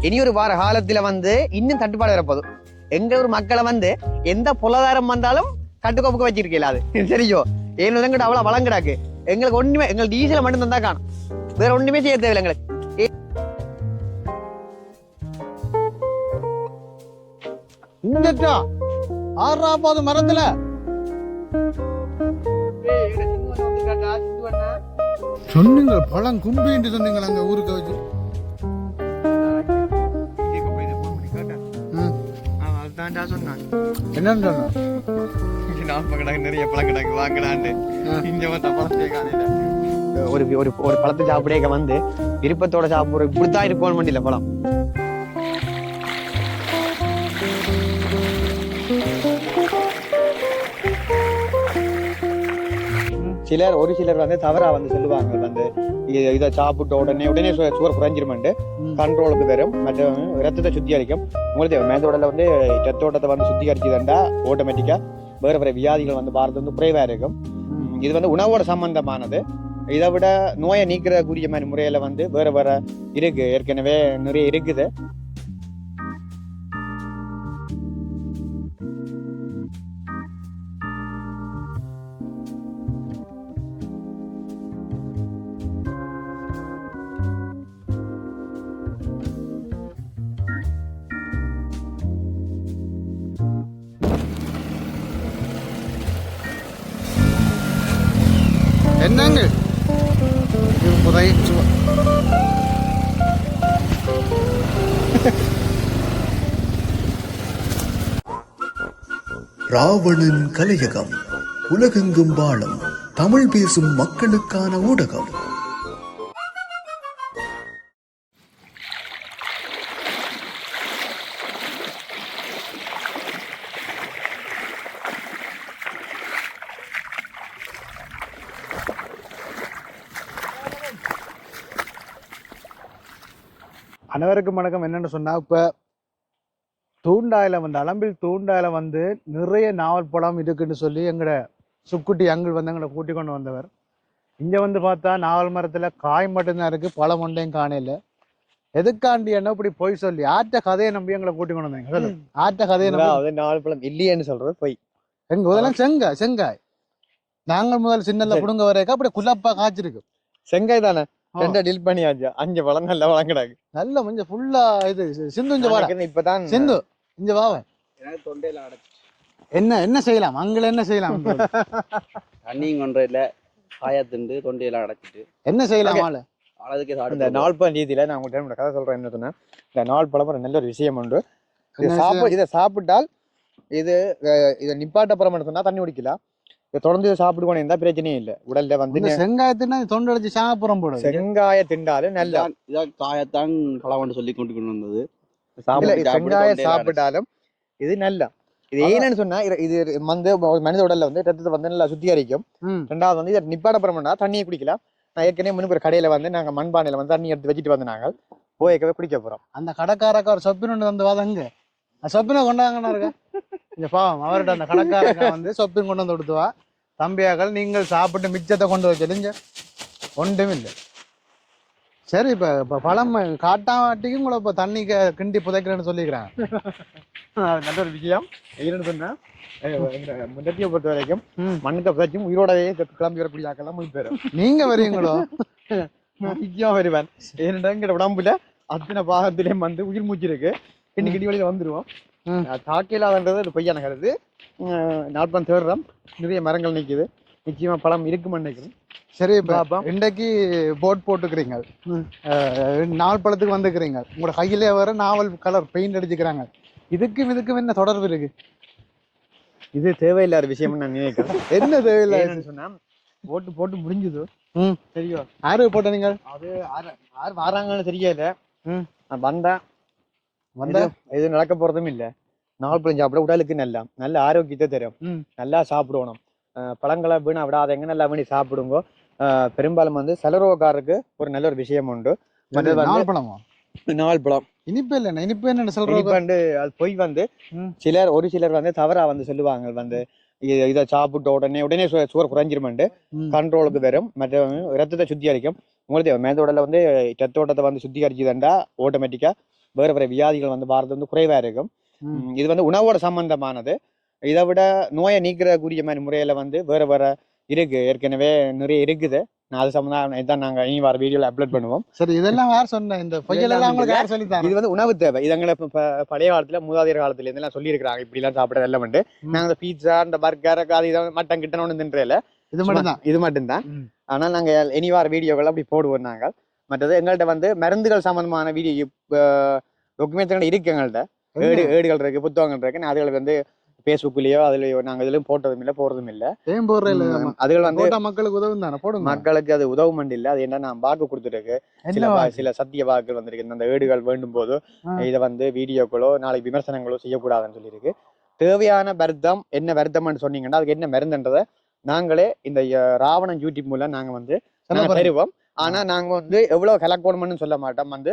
இனி ஒரு வார காலத்துல இன்னும் தட்டுப்பாடு வரப்போகுது. எங்க ஒரு மக்களை எந்த பொருளாதாரம் வந்தாலும் கட்டுக்கோப்புக்கு வச்சிருக்கல அது சரியோ. ஏன்னு எங்கிட்ட அவ்வளவு வளங்கிடாக்கு. எங்களுக்கு ஒண்ணுமே எங்களுக்கு டீசலை மட்டும் தந்தா காணும், வேற ஒண்ணுமே செய்ய தேவையில்லை எங்களுக்கு. இங்கட்டா ஆறாவது மரத்துல சொன்னீங்க பழம் கும்பின்னு சொன்னீங்களா அங்க ஊருக்கு வச்சு. என்னன்னு சொன்னா நிறைய பழம் கிடக்கு வாங்கலான்னு ஒரு ஒரு ஒரு பழத்தை சாப்பிடே விருப்பத்தோட சாப்பிடுற இப்படித்தான் இருக்கும் வண்டியில பழம். ஒரு சிலர் தவறா சொல்லுவாங்க இதை சாப்பிட்ட உடனே சுகர் குறைஞ்சிருமெண்டு கண்ட்ரோலுக்கு வரும், மற்ற ரத்தத்தை சுத்திகரிக்கும். உங்களுக்கு மேதோடல ரத்தோட்டத்தை சுத்திகரிச்சுதண்டா ஆட்டோமேட்டிக்கா வேற வேற வியாதிகள் பாரத குறைவா இருக்கும். இது உணவோட சம்பந்தமானது. இதை விட நோயை நீக்கிறக்கூடிய மாதிரி முறையில வேற வேற இருக்கு, ஏற்கனவே நிறைய இருக்குது. என்னங்க ராவணன் கலையகம், உலகெங்கும் வாழும் தமிழ் பேசும் மக்களுக்கான ஊடகம். அனைவருக்கும் வணக்கம். என்னென்னு சொன்னால், இப்போ தூண்டாயில் அலம்பில் தூண்டாயில் நிறைய நாவல் பழம் இருக்குன்னு சொல்லி எங்களோட சுக்குட்டி அங்கிள் எங்களை கூட்டி கொண்டு வந்தவர். இங்கே பார்த்தா நாவல் மரத்தில் காய் மட்டும்தான் இருக்குது, பழம் ஒன்றையும் காணையில். எதுக்காண்டி என்ன இப்படி பொய் சொல்லி ஆற்ற கதையை நம்பி எங்களை கூட்டி கொண்டு வந்தாங்க. சொல்லு, ஆற்ற கதையை நம்பி நாவல் பழம் இல்லையேன்னு சொல்றது பொய். எங்க முதல்ல செங்காய் நாங்கள் முதல் சின்னல புடுங்க வரைக்கும் அப்படி குலப்பா காய்ச்சிருக்கு. செங்காய் தானே டீல் பண்ணியாச்சு. 5 பழம் நல்ல பழம் கிடாக்கு, நல்ல கொஞ்சம் ஃபுல்லா இது சிந்து இப்பதான் சிந்து இங்க வாவ தொண்டையில அடைச்சு என்ன செய்யலாம் அங்கே என்ன செய்யலாம் தண்ணியும் கொண்டையில காயத்துண்டு தொண்டையில அடைச்சிட்டு என்ன செய்யலாம் அழகுக்கு இந்த நாள் பழம் ரீதியில நான் உங்கள்கிட்ட கதை சொல்றேன். என்ன சொன்னேன், இந்த நாள் பழம் ஒரு நல்ல ஒரு விஷயம் உண்டு. இதை சாப்பிட்டால் இதை நிப்பாட்டப்புறம் சொன்னா தண்ணி குடிக்கலாம். தொடர்ந்து சாப்பிடுவோம் எந்த பிரச்சனையும் இல்லை. உடல்ல செங்காயத்தினா தொண்டை அடிச்சு சாப்பிடுறோம் போட செங்காய திண்டாலும் நல்ல காயத்தான் பழம் சொல்லி கொண்டு வந்தது. செங்காய சாப்பிட்டாலும் இது நல்லா. இது ஏன்னு சொன்னா இது மனித உடல்ல ரத்தத்தை நல்லா சுத்திகரிக்கும். ரெண்டாவது இதை நிப்பாடப்புறம்னா தண்ணியை குடிக்கலாம். நான் ஏற்கனவே முன்னுக்கு ஒரு கடையில நாங்க மண்பானையில தண்ணி எடுத்து வச்சுட்டு நாங்க போய்க்கவே குடிக்க போறோம். அந்த கடைக்காரக்க ஒரு சொப்பின் வந்து வாதங்க சொப்பினை கொண்டாங்கன்னா இருக்க இந்த பாவம் அவர்கிட்ட அந்த கடைக்காரங்க சொப்பின் கொண்டு வந்து கொடுத்துவா, தம்பியாக்கள் நீங்கள் சாப்பிட்டு மிச்சத்தை கொண்டு வச்சிடுங்க ஒன்றும் இல்லை. சரி, இப்போ பழம் காட்டாட்டிக்கும் உங்களை இப்போ தண்ணி கிண்டி புதைக்கிறேன்னு சொல்லிக்கிறாங்க. நல்ல ஒரு விஷயம். என்னன்னு சொன்னா முன்னத்தியை பொறுத்த வரைக்கும் மண்ணுக்கு புதைச்சும் உயிரோடவே கிளம்பி வரக்கூடிய ஆக்கெல்லாம் போய் போயிடும். நீங்க வரீங்களோ? முக்கியமா வருவேன். ஏன்னா உடம்புல அத்தனை பாகத்திலேயும் உயிர் மூச்சு இருக்கு. கிண்டி வழியில வந்துருவோம். தாக்கிலாதன்றது ஒரு பொய்யான கருது. நாட்பழம் தேடுறோம், நிறைய மரங்கள் நிற்குது, நிச்சயமா பழம் இருக்குன்னு நினைக்கிறேன். சரி, இப்போ இன்றைக்கு போட் போட்டுக்கிறீங்க, நாவல் பழத்துக்கு வந்துக்கிறீங்க, உங்களோட கையிலே வர நாவல் கலர் பெயிண்ட் அடிச்சுக்கிறாங்க. இதுக்கும் என்ன தொடர்பு இருக்கு? இது தேவையில்லாத விஷயம் நான் நினைக்கிறேன். என்ன தேவையில்லை சொன்னா போட்டு முடிஞ்சது. சரியோ, யாரு போட்ட நீங்க? அது யார் வராங்கன்னு தெரியல. நான் வந்தா எது நடக்க போறதும் இல்லை. நாவல் பழம் சாப்பிட உடலுக்கு நல்ல ஆரோக்கியத்தை தரும். நல்லா சாப்பிடணும். பழங்களை வீணா விடாதங்க, நல்லா வேண்டி சாப்பிடுங்க. பெரும்பாலும் சலரோகாருக்கு ஒரு நல்ல ஒரு விஷயம் உண்டு. நாவல் பழம் இனிப்பு இல்லை, இனிப்பு என்ன சொல்றாங்க, அது பொய் ஒரு சிலர் தவறா சொல்லுவாங்க இதை சாப்பிட்ட உடனே சுகர் குறைஞ்சிருமெண்டு கண்ட்ரோலுக்கு வரும், மற்ற ரத்தத்தை சுத்திகரிக்கும். உங்களுக்கு மேதோடல ரத்தோட்டத்தை சுத்திகரிச்சுதண்டா ஆட்டோமேட்டிக்கா வேற வேற வியாதிகள் வந்து வாரது வந்து குறைவா இருக்கும். இது வந்து உணவோட சம்பந்தமானது. இதை விட நோயை நீக்கிறக்கூடிய மாதிரி முறையில வந்து வேற வேற இருக்கு, ஏற்கனவே நிறைய இருக்குது. நான் அது சம்பந்தம் இதான் நாங்க இனி வர வீடியோல அப்லோட் பண்ணுவோம். சரி, இதெல்லாம் யார் சொன்ன? இந்த பொய்யெல்லாம் உங்களுக்கு யார் சொல்லி தரா? இது வந்து உணவு தேவை. இது எங்களை பழைய காலத்துல மூதாதையர் காலத்துல இருந்து எல்லாம் சொல்லியிருக்காங்க, இப்படி எல்லாம் சாப்பிட எல்லாம் வந்து. நாங்க இந்த பீட்சா, இந்த பர்கர், அது இதை மட்டன் கிட்டணும் தின்றல, இது மட்டும்தான். ஆனால் நாங்க இனி வர வீடியோக்கள் அப்படி போடுவோம் நாங்க. மற்றது எங்கள்கிட்ட வந்து மருந்துகள் சம்பந்தமான வீடியோ டாக்குமெண்ட்ஸ் இருக்கு. எங்கள்கிட்ட ஏடுகள் இருக்கு, புத்தகங்கள் இருக்கு. அதுகளுக்கு வந்து பேஸ்புக்லயோ அதுலயோ நாங்க இதுலயும் போட்டதும் இல்லை, போறதும் இல்லை. அதுகள் வந்து மக்களுக்கு உதவும் தானே போடுங்க. மக்களுக்கு அது உதவும் இல்லை. அது என்ன நான் வாக்கு கொடுத்துருக்கு, சில சத்திய வாக்குகள் வந்திருக்கு. அந்த ஏடுகள் வேண்டும் போது இதை வந்து வீடியோக்களோ நாளைக்கு விமர்சனங்களோ செய்யக்கூடாதுன்னு சொல்லியிருக்கு. தேவையான வருத்தம் என்ன வருத்தம்னு சொன்னீங்கன்னா அதுக்கு என்ன மருந்துன்றதை நாங்களே இந்த ராவணன் யூடியூப் மூலம் நாங்க வந்து தருவோம். ஆனா நாங்க வந்து எவ்வளவு கலெக்ட் பண்ணணும்னு சொல்ல மாட்டோம், வந்து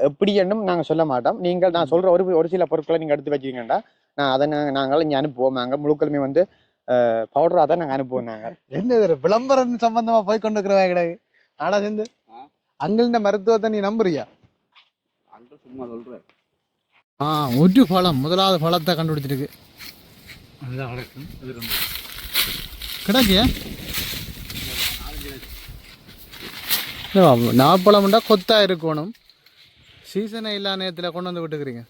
எப்படி என்னும் நாங்க சொல்ல மாட்டோம். நீங்கள் நான் சொல்ற ஒரு சில பொருட்களை நீங்க எடுத்து வச்சுக்கீங்கன்னா நான் அதை நாங்கள் இங்க அனுப்புவோம். நாங்க முழுக்களுமே வந்து பவுடரா தான் நாங்க அனுப்புவோம். நாங்க என்ன விளம்பரம் சம்பந்தமா போய் கொண்டு இருக்கிறவா கிடையாது. ஆனா சேர்ந்து அங்கிருந்த மருத்துவத்தை நீ நம்புறியா? அங்கிள் சும்மா சொல்றேன். ஒரு பழம், முதலாவது பழத்தை கண்டுபிடிச்சிருக்கு. கிடைக்கிய நாப்பழம்டா கொத்தா இருக்கணும். சீசனே இல்லா நேரத்தில் கொண்டு வந்து விட்டுக்கிறீங்க.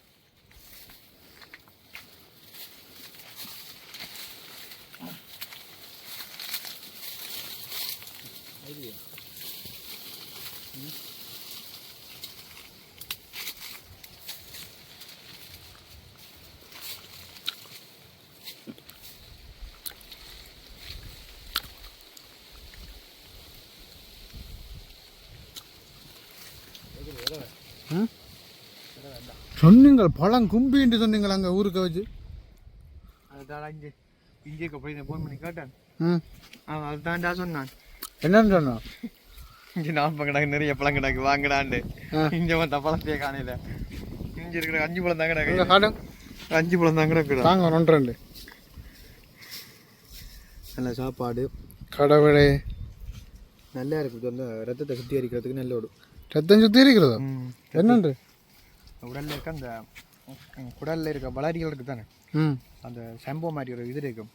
சொன்னீங்கள் பழம் கும்பின்னு சொன்னீங்கள் அங்கே ஊருக்கு வச்சு. அதுதான் இங்கே இங்கே போய் ஃபோன் பண்ணி கேட்டேன். அதுதான்டா சொன்னான். என்னன்னு சொன்னான்? இங்கே நான் கிடக்கு நிறைய பழம் கிடக்கு வாங்கடாண்டு. இங்கே வந்த பழத்தையே காணையில. இங்கே இருக்கிற 5 பழம் தான் கிடக்கு. 5 பழம் தான் கிடக்கு. தாங்க 2 நல்ல சாப்பாடு. கடவுளே, நல்லா இருக்குது. அந்த ரத்தத்தை சுத்திகரிக்கிறதுக்கு நல்ல ஒரு ரத்தம் சுத்திகரிக்கிறதா? என்னன்று உடல்ல இருக்க அந்த குடல்ல இருக்க வளரிகள் இருக்கு தானே, அந்த செம்போ மாதிரி ஒரு இது இருக்கும்.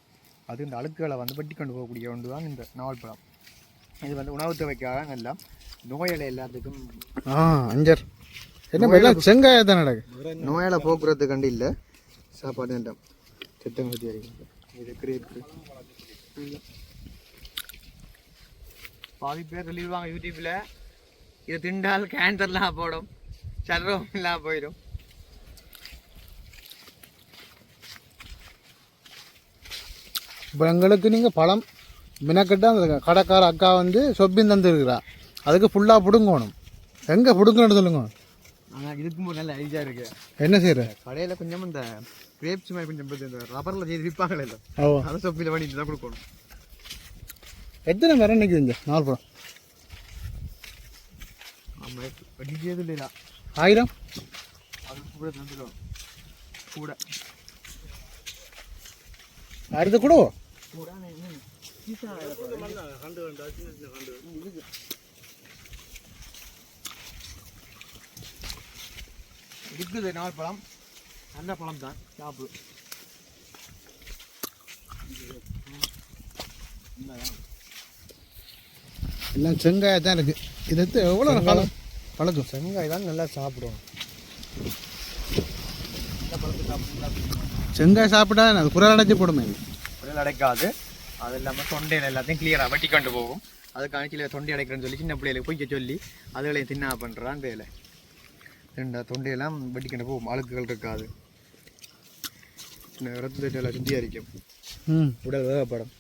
அது இந்த அழுக்குகளை வந்து வெட்டி கொண்டு போகக்கூடிய ஒன்று தான் இந்த நாவல்பழம். இது வந்து உணவு தேவைக்காக நல்லா நோயாளி எல்லாத்துக்கும் அஞ்சர் என்ன செங்காயத்தான் நடக்கு. நோயால போக்குறதுக்கு கண்டு இல்லை, சாப்பாடு வேண்டாம். சித்தம் சுத்திகரிக்கிறது. இது கிரேப்பு பாதி பேர் சொல்லிடுவாங்க யூடியூப்ல, இதை திண்டால் கேன்சர்லாம் போடும், சர்வம் இல்லாமல் போயிடும். இப்போ எங்களுக்கு நீங்கள் பழம் மினக்கிட்ட அந்த கடைக்கார அக்கா வந்து சொப்பின் தந்துருக்குறா, அதுக்கு ஃபுல்லாக பிடுங்கணும். எங்கே பிடுங்கணும்னு சொல்லுங்க. ஆனால் இதுக்கும் ஒரு நல்ல ஐடியா இருக்கு. என்ன செய்யற? கடையில் கொஞ்சம் இந்த கிரேப்ஸ் மாதிரி கொஞ்சம் இந்த ரப்பரில் செய்து விற்பாங்களே, இல்லை அதை சொப்பில் பண்ணிட்டு தான் கொடுக்கணும். எத்தனை மரம் நிற்குது இங்கே நாவல்பழம்? ஆமாம், வெடிக்கிறது இல்லையா? 1000 அது கூட தந்துடும். கூட அடுத்து கூட இருக்குது. நாவல் பழம் நல்ல பழம் தான், சாப்பிடு. எல்லாம் செங்காய் தான் இருக்குது. இது எவ்வளோ காலம் பழக்கம்? செங்காய் தான் நல்லா சாப்பிடுவோம். செங்காய் சாப்பிட்டா அது குரல் அடைச்சி போடுமே. குரல் அடைக்காது. அது இல்லாமல் தொண்டையில் எல்லாத்தையும் கிளியராக வெட்டி கொண்டு போகும். அதுக்கான கீழே தொண்டை அடைக்கிறேன்னு சொல்லி சின்ன பிள்ளைகளுக்கு பொய்க்க சொல்லி அதுகளையும் தின்னா பண்ணுறான் வேலை. தொண்டையெல்லாம் வெட்டி கொண்டு போகும், அழுக்குகள் இருக்காது. ரத்தத்தில் சுத்திகரிக்கும், உடல் வேகப்படும்.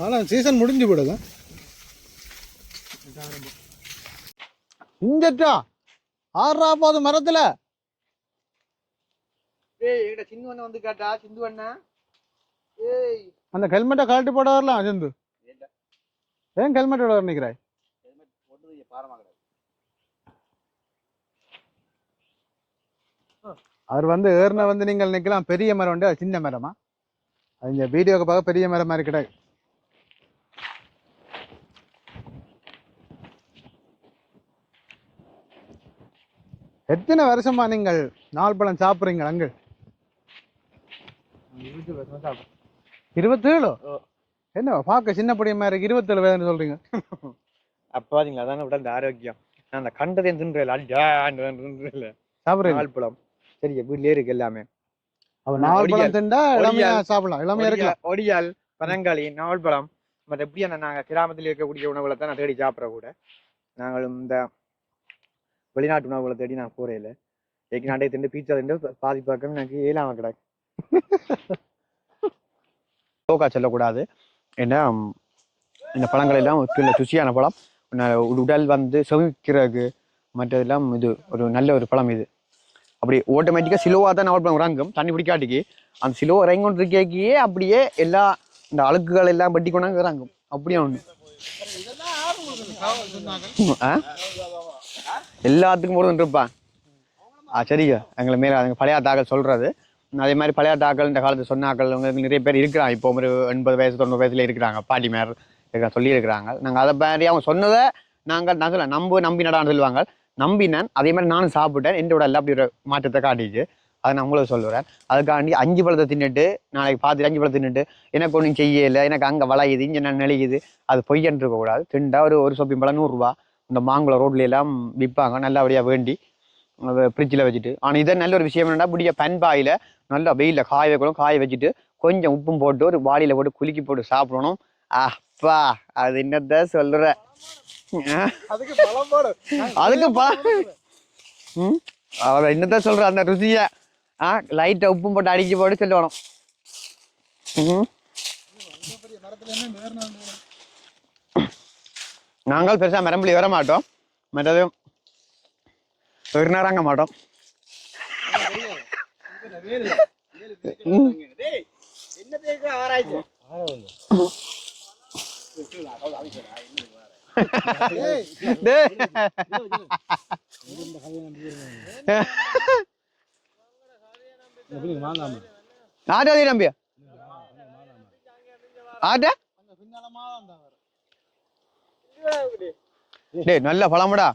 ஆனால் சீசன் முடிஞ்சு போடுங்க. இங்கட்டா 6 மரத்துல சிந்து அண்ணன் வந்து கேட்டா, சிந்து அண்ணா அந்த ஹெல்மெட்டை கழட்டி போட வரலாம் சிந்து. ஏன் ஹெல்மெட்டோட வர நிற்கிறாய்? அவர் வந்து ஏறின வந்து நீங்கள் நிற்கலாம். பெரிய மரம் உண்டு, அது சின்ன மரமா? அது இந்த வீடியோக்கு பார்க்க பெரிய மரம் மாதிரி கிடையாது. எத்தனை வருஷமா நீங்கள் நாவல்பழம் சாப்பிட்றீங்க அங்கு? 27? என்ன பார்க்க சின்ன பொடிய மாதிரி இருக்கு, 27 வயதுன்னு சொல்றீங்க? அப்ப பாத்தீங்களா அதான விட அந்த ஆரோக்கியம். நான் அந்த கண்டதை தின்றல சாப்பிட்றீங்க நாவல்பழம். சரி வீட்லயே இருக்கு எல்லாமே. அவன் நாவல்பழம் திண்டா இளமையா சாப்பிடலாம், இளமையா இருக்கலாம். ஒடியால், பனங்காளி, நாவல்பழம் மற்ற எப்படியான நாங்க கிராமத்தில் இருக்கக்கூடிய உணவுகளை தான் நான் தேடி சாப்பிட்ற கூட. நாங்களும் இந்த வெளிநாட்டு உணவுகளை தேடி நான் போறேன். ஏக்கு நாட்டை திண்டு பீச்சா திண்டு பாதி பக்கம் எனக்கு ஏழாம கிடக்கு. லோக்கா சொல்லக்கூடாது. ஏன்னா இந்த பழங்கள் எல்லாம் ருசியான பழம். உடல் வந்து செவிக்கிறதுக்கு மற்றதெல்லாம் இது ஒரு நல்ல ஒரு பழம். இது அப்படி ஆட்டோமேட்டிக்காக சிலோவாக தான் நாவல் பழம் இறங்கும். தண்ணி பிடிக்காட்டிக்கு அந்த சிலோ இறங்கி கொண்டு இருக்கே அப்படியே எல்லா இந்த அழுக்குகள் எல்லாம் வெட்டி கொண்டாங்க இறங்கும். அப்படியே ஒன்று எல்லாத்துக்கும் போது இருப்பான். சரிங்க, எங்களை மேலே பழைய தாக்கல் சொல்றது. அதே மாதிரி பழைய தாக்கல் இந்த காலத்து சொன்னாக்கள் உங்களுக்கு நிறைய பேர் இருக்கிறாங்க. இப்போ ஒரு 80 வயசு 90 வயசுல இருக்கிறாங்க, பாட்டி மேர் இருக்கிற சொல்லி இருக்கிறாங்க. நாங்கள் அதை மாதிரி அவங்க சொன்னதை நான் சொல்ல நம்பி நடான்னு சொல்லுவாங்க. நம்பினேன், அதே மாதிரி நானும் சாப்பிட்டேன். என்னோட எல்லாம் அப்படி ஒரு மாற்றத்தை காட்டிச்சு. அதை நான் உங்களுக்கு சொல்லுறேன். அதுக்காண்டி 5 பழத்தை தின்னுட்டு நாளைக்கு பார்த்துட்டு 5 பழத்தை தின்னுட்டு எனக்கு ஒன்றும் செய்யலை, எனக்கு அங்கே வளையுது இங்கே நான் நெளிக்குது, அது பொய்யன்னு இருக்கக்கூடாது. திண்டா ஒரு சொப்பி பழம் 100 ரூபா. இந்த மாங்குளம் ரோட்ல எல்லாம் விற்பாங்க நல்லபடியாக வேண்டி ஃப்ரிட்ஜில் வச்சுட்டு. ஆனால் இதை நல்ல ஒரு விஷயம் என்னென்னா பிடிச்ச பன்பாயில் நல்லா வெயிலில் காய வைக்கணும். காய வச்சுட்டு கொஞ்சம் உப்பும் போட்டு ஒரு வாளியில் போட்டு குலுக்கி போட்டு சாப்பிடணும். அப்பா அது என்னத்த சொல்ற, அதுக்கு அவரை என்னதான் சொல்ற அந்த ருசிய லைட்டா உப்பும் போட்டு அடிச்சு போட்டு சொல்லணும். நாங்கள் பெருசா மரம்புலி வர மாட்டோம், மற்றது இறங்க மாட்டோம். நம்பியா டேய் நல்ல பழமுடா.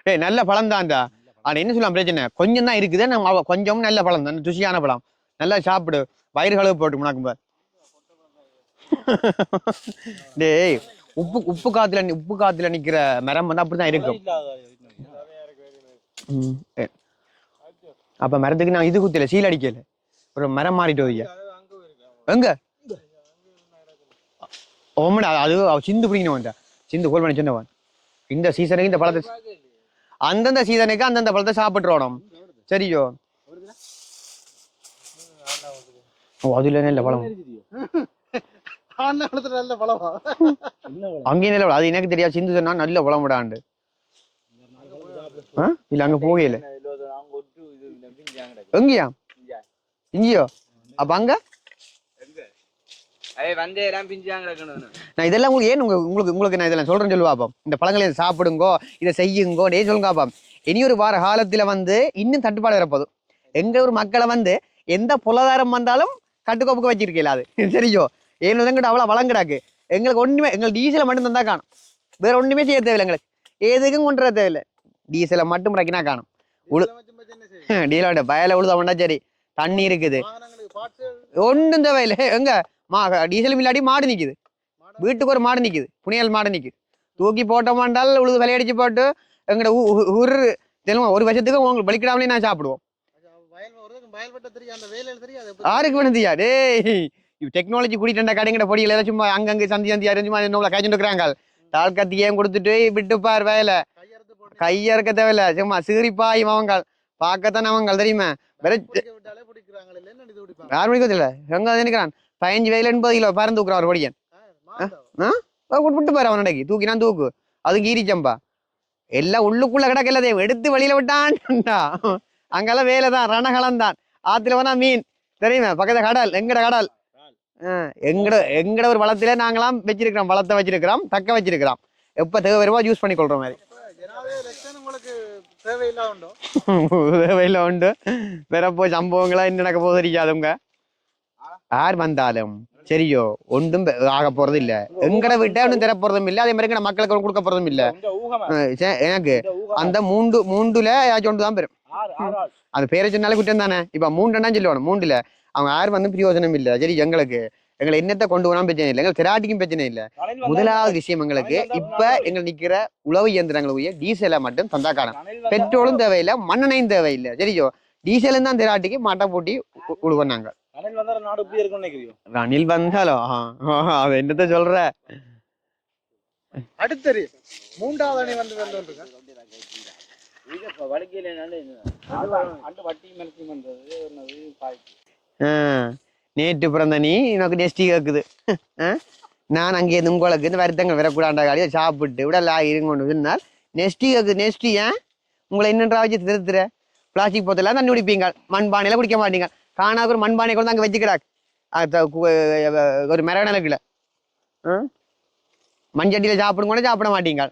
டேய் நல்ல பழம் தான்டா. ஆனா என்ன சொல்லலாம் பிரச்சனை கொஞ்சம் தான் இருக்குது. நம்ம கொஞ்சம் நல்ல பழம் தான், ருசியான பழம். நல்லா சாப்பிடு, வயிறு கழுவு போட்டு முன்னாக்கும்ப. டேய் உப்பு காத்துல நிக்கிற மரம் வந்து அப்படிதான் இருக்கும். அப்ப மரத்துக்கு நான் இது குத்தல, சீல் அடிக்கல, ஒரு மரம் மாறிட்டு வையா எங்க ஓமடா. அது சிந்து பிடிக்கணும் வந்தா, சிந்து கோல் பண்ணி சொன்னவன். இந்த சீசனுக்கு இந்த பழத்தை அந்தந்த சீசனுக்கு அந்தந்த பழத்தை சாப்பிட்டுறோம். சரியோ? ஓ அதுல நல்ல பழம் அங்கேயும் நல்ல பழம். அது எனக்கு தெரியாது. சிந்து சொன்னா நல்ல பழம் விடாண்டு இல்ல அங்க போகல. எங்கயா இங்கயோ? அப்ப அங்க நான் இதெல்லாம் உங்களுக்கு ஏன் உங்களுக்கு நான் இதெல்லாம் சொல்றேன்னு சொல்லுவா. அப்போ இந்த பழங்களை சாப்பிடுங்கோ, இதை செய்யுங்கோ நே சொல்லுங்க. அப்பா இனி ஒரு வார காலத்துல வந்து இன்னும் தட்டுப்பாடு வரப்போதும். எங்க ஒரு மக்களை வந்து எந்த பொருளாதாரம் வந்தாலும் கட்டுக்கோப்புக்கு வச்சிருக்கல. அது சரியோ? ஏன்னு எங்கிட்ட அவ்வளவு வளங்கிடாக்கு. எங்களுக்கு ஒண்ணுமே, எங்களுக்கு டீசலை மட்டும் தந்தா காணும், வேற ஒண்ணுமே செய்ய தேவையில்லை. எங்களுக்கு எதுக்கும் கொண்டு வர தேவையில்லை, டீசலை மட்டும் முறைக்கினா காணும். டீசல பயல உழுதா சரி, தண்ணி இருக்குது, ஒன்றும் தேவையில்லை. எங்க டீசல் இல்லாட்டி மாடு நிக்குது, வீட்டுக்கு ஒரு மாடு நிக்குது, புனியல் மாடு நிக்குது. தூக்கி போட்டோமாண்டால் உழுது விளையாடிச்சு போட்டு எங்கட ஒரு வருஷத்துக்கு உங்களுக்கு வலிக்கிடாமலே நான் சாப்பிடுவோம். யாருக்கு வேணும் தெரியா? டேய் டெக்னாலஜி கூட்டிட்டு கடைங்கிற பொடிகள் எல்லாம் சும்மா அங்கங்க சந்தி சும்மா என்ன காய்ச்சிட்டு இருக்கிறாங்க. தாள் கத்தியம் கொடுத்துட்டு விட்டுப்பார் வயல கையறுக்க தேவையில்ல, சும்மா சீரிப்பாயும் அவங்க பார்க்கத்தானே அவங்க தெரியுமா? யார் முடிக்கல எங்க நினைக்கிறான் 15 வயல 80 கிலோ பறந்து தூக்குறான் ஒரு பொடியன். விட்டு பாரு அவன் நடக்கி தூக்கினா தூக்கு, அதுக்கு ஈரிச்சம்பா எல்லாம் உள்ளுக்குள்ள கிடக்கல தேவ் எடுத்து வெளியில விட்டான்டா அங்கெல்லாம் வேலை தான் ரணகலம் தான் ஆத்துல போனா மீன் தெரியுமா பக்கத்துல கடல் எங்கட கடல் எங்கட ஒரு வளத்துல நாங்களாம் வச்சிருக்கிறோம் வளத்தை வச்சிருக்கிறோம் தக்க வச்சிருக்கிறோம் எப்ப தேவை வருவோ யூஸ் பண்ணி கொள்ற மாதிரி தேவையில்ல உண்டு வரப்போ சம்பவங்களா என்ன நடக்க போது தெரியாதுங்க யார் வந்தாலும் சரியோ ஒன்றும் ஆக போறது இல்ல எங்கட விட்ட ஒன்றும் தர போறதும் இல்ல அதே மாதிரி எங்கட மக்களுக்கு கொடுக்க போறதும் இல்ல எனக்கு அந்த மூண்டுல ஏதாச்சும் ஒன்று தான் பெறும் அந்த பேரை சொன்னாலே குற்றம் தானே இப்ப மூண்டுன்னா சொல்லுவாங்க மூண்டுல அவங்க யாரும் வந்து பிரயோஜனம் இல்ல சரி எங்களுக்கு எங்களை என்னத்தை கொண்டு போனா பிரச்சனை இல்லை எங்களுக்கு திராட்டிக்கும் பிரச்சனை இல்லை முதலாவது விஷயம் எங்களுக்கு இப்ப எங்க நிக்கிற உழவு இயந்திரங்களுடைய டீசலை மட்டும் தந்தா காணும் பெட்ரோலும் தேவையில்லை மண்ணெண்ணையும் தேவையில்லை சரியோ டீசலும் தான் திராட்டிக்கு மாட்டை போட்டி உழுவனாங்க ரணில் வந்தாலும் அது என்னத்த சொல்ற அடுத்தது மூன்றாவது அணி வந்து நேற்று பிறந்த நீ எனக்கு நெஸ்டி கேக்குது நான் அங்கே உங்களுக்கு இந்த வருத்தங்கள் வரக்கூடாண்டா காலியை சாப்பிட்டு விடலா இருங்கொண்டு சொன்னால் நெஸ்டி கேக்குது நெஸ்டி ஏன் உங்களை என்னன்றா வச்சு திருத்துற பிளாஸ்டிக் போத்தெல்லாம் தண்ணி குடிப்பீங்க மண்பானையில குடிக்க மாட்டீங்க காணாத ஒரு மண்பானை கூட அங்கே வச்சுக்கிறாங்க ஒரு மிரகணலுக்குல மண்சட்டியில சாப்பிடும் கூட சாப்பிட மாட்டீங்க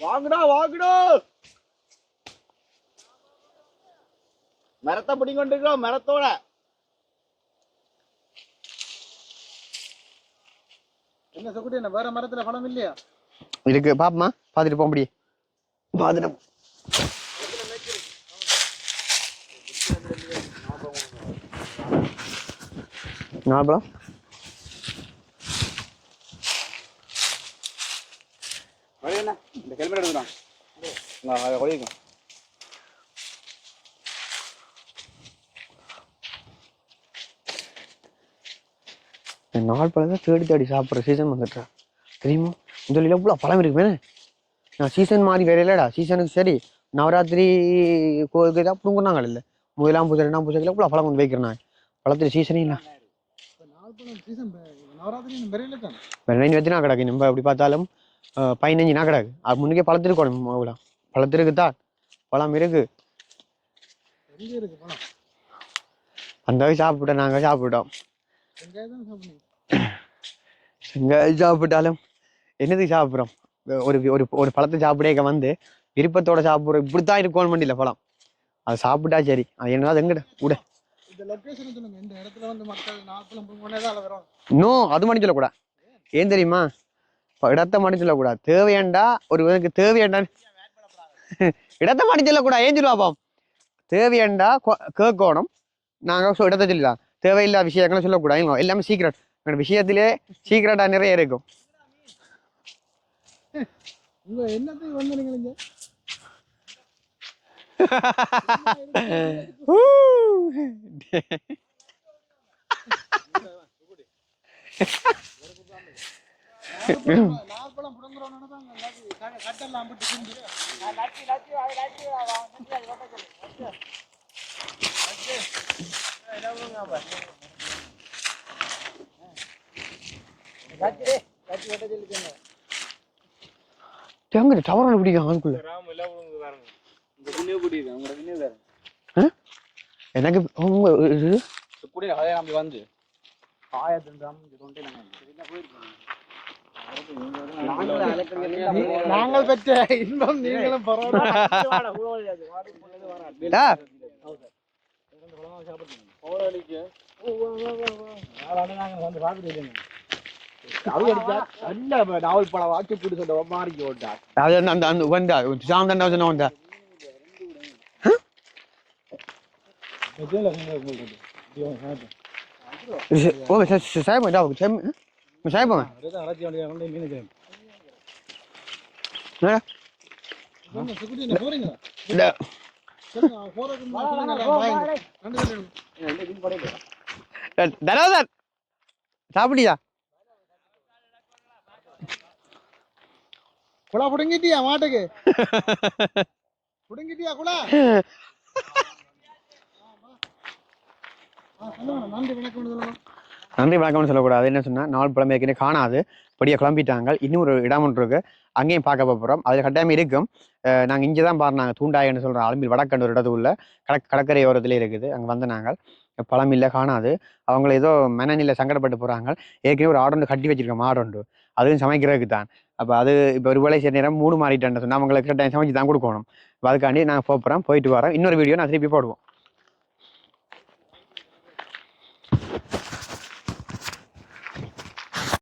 வாங்குடா வாங்குடா மரத்தை பிடிங்கொண்டிருக்கோம் மரத்தோட என்ன சொக்குட்டி என்ன வேற மரத்துல பழம் இல்லையா இருக்கு பாப்பமா பாத்துட்டு போக முடியும் பாத்துட்டு நாற்பளம் இந்த ஹெல்மெட் எடுத்துக்கலாம் கொடிக்கும் நாள் பழம் தான் தேடி தேடி சாப்பிட்ற சீசன் வந்துட்டா தெரியுமா இந்த வழியில எவ்வளோ பழம் இருக்குமே நான் சீசன் மாதிரி வேற இல்லடா சீசனுக்கு சரி நவராத்திரி கோயிலுக்கு தான் பிடுங்குனாங்க இல்லை முதலாம் பூஜை ரெண்டாம் பூஜைக்கு எவ்வளோ பழம் கொண்டு வைக்கிறேன் பழத்துல சீசனே இல்லை வெள்ளைன்னு வச்சுனா கிடக்கு நம்ம எப்படி பார்த்தாலும் 15 கிடக்கு அது முன்னுக்கே பழத்திருக்கணும் அவ்வளோ பழத்திருக்கு தான் பழம் இருக்கு அந்த சாப்பிட்டோம் நாங்கள் சாப்பிட்டோம் எங்க சாப்பிட்டாலும் என்னதுக்கு சாப்பிட்றோம் ஒரு ஒரு ஒரு பழத்தை சாப்பிடேக்க வந்து விருப்பத்தோட சாப்பிட்றோம் இப்படித்தான் இருக்கணும் மண்டியில் பழம் அதை சாப்பிட்டா சரி அது என்னதான் எங்கட கூட இன்னும் அது மட்டும் சொல்லக்கூடாது ஏன் தெரியுமா இடத்த மட்டும் சொல்லக்கூடாது தேவையாண்டா ஒரு எனக்கு தேவையாண்டான்னு இடத்த மட்டும் சொல்லக்கூடாது ஏன் சொல்லுவாப்போம் தேவையாண்டா கேட்கணும் நாங்கள் இடத்த சொல்லலாம் தேவையில்லாத விஷயங்களை சொல்லக்கூடாது எல்லாமே சீக்கிரம் என்னோட விஷயத்திலே சீக்கிரட்டா நிறைய இருக்கும் டவர் பிடிக்கும் அதுக்குள்ள எனக்கு வந்து நாங்கள் பெற்ற இன்பம் நீங்களும் நாவல் பழம் வாக்கி போட்டு சொல்ல மாறிக்கி ஓட்டார் சாப்பிட்டியா குழா புடுங்கிட்டியா மாட்டுக்கு புடுங்கிட்டியா குழா நன்றி வணக்கம்னு சொல்லக்கூடாது என்ன சொன்னா நாள் பழம் ஏற்கனவே காணாது படியை கிளம்பிட்டாங்க. இன்னும் ஒரு இடம் ஒன்று இருக்கு, அங்கேயும் பார்க்க போகிறோம். அதில் கட்டாயம் இருக்கும். நாங்கள் இங்கே தான் பாருனாங்க தூண்டாயன்னு சொல்கிறோம், அலம்பில் வடக்கண்டு ஒரு இடத்துல கடற்கரை ஓரத்திலே இருக்குது. அங்கே வந்து நாங்கள் பழம் இல்லை காணாது. அவங்கள ஏதோ மனநிலை சங்கடப்பட்டு போகிறாங்க. ஏற்கனவே ஒரு ஆடு கட்டி வச்சிருக்கோம், மாடு உண்டு, அதுவும் சமைக்கிறதுக்கு தான். அப்போ அது இப்போ ஒரு வேலை சரி நேரம் 3 மாறிட்டேன்னு சொன்னால் அவங்களுக்கு டைம் சமைச்சு தான் கொடுக்கணும். அதுக்காண்டி நாங்கள் போகிறோம், போயிட்டு வரோம். இன்னொரு வீடியோ நான் திருப்பி போடுவோம்.